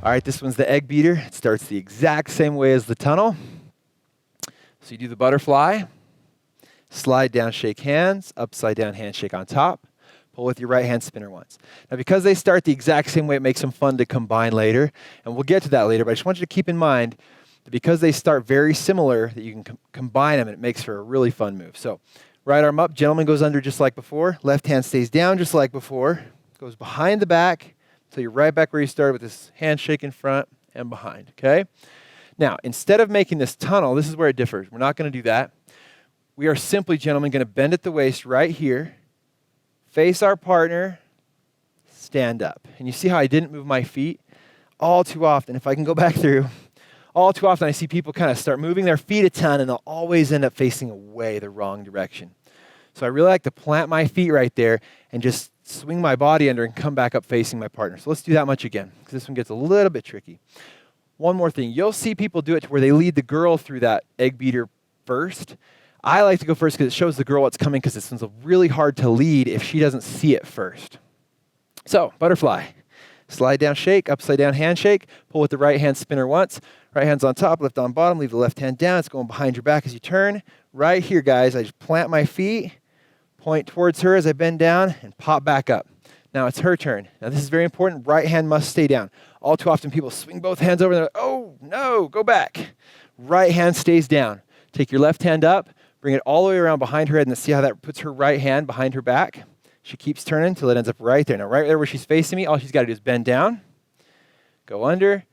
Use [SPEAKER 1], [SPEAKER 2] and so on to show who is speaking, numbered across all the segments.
[SPEAKER 1] All right, this one's the egg beater. It starts the exact same way as the tunnel. So you do the butterfly, slide down, shake hands, upside down handshake on top, pull with your right hand, spinner once. Now because they start the exact same way, it makes them fun to combine later, and we'll get to that later, but I just want you to keep in mind that because they start very similar, that you can combine them and it makes for a really fun move. So right arm up, gentleman goes under just like before, left hand stays down just like before, goes behind the back, until you're right back where you started with this handshake in front and behind, okay? Now, instead of making this tunnel, this is where it differs. We're not going to do that. We are simply, gentlemen, going to bend at the waist right here, face our partner, stand up. And you see how I didn't move my feet? All too often, if I can go back through, all too often I see people kind of start moving their feet a ton and they'll always end up facing away the wrong direction. So I really like to plant my feet right there and just swing my body under and come back up facing my partner. So let's do that much again, because this one gets a little bit tricky. One more thing. You'll see people do it to where they lead the girl through that egg beater first. I like to go first because it shows the girl what's coming, because this one's really hard to lead if she doesn't see it first. So, butterfly. Slide down, shake, upside down handshake. Pull with the right hand, spinner once. Right hand's on top, left on bottom. Leave the left hand down. It's going behind your back as you turn. Right here, guys, I just plant my feet, point towards her as I bend down, and pop back up. Now it's her turn. Now this is very important. Right hand must stay down. All too often people swing both hands over and they're like, oh, no, go back. Right hand stays down. Take your left hand up, bring it all the way around behind her head, and see how that puts her right hand behind her back. She keeps turning until it ends up right there. Now right there where she's facing me, all she's got to do is bend down, go under,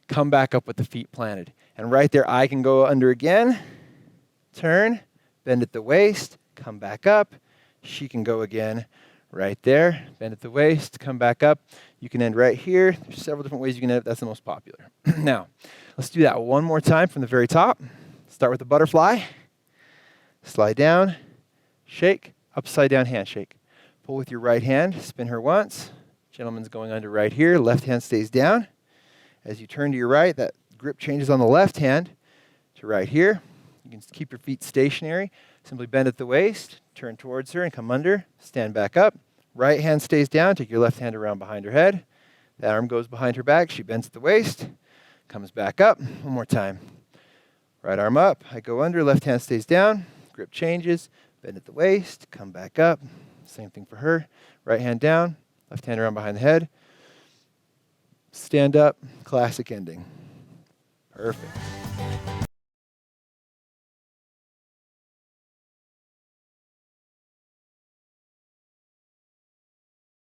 [SPEAKER 1] come back up with the feet planted. And right there I can go under again, turn, bend at the waist, come back up. She can go again. Right there, bend at the waist, come back up. You can end right here. There's several different ways you can end up. That's the most popular. Now, let's do that one more time from the very top. Start with the butterfly. Slide down, shake, upside down handshake. Pull with your right hand, spin her once. Gentleman's going under right here. Left hand stays down. As you turn to your right, that grip changes on the left hand to right here. You can keep your feet stationary. Simply bend at the waist, turn towards her and come under, stand back up. Right hand stays down, take your left hand around behind her head. That arm goes behind her back, she bends at the waist, comes back up. One more time. Right arm up, I go under, left hand stays down, grip changes, bend at the waist, come back up. Same thing for her. Right hand down, left hand around behind the head. Stand up, classic ending. Perfect.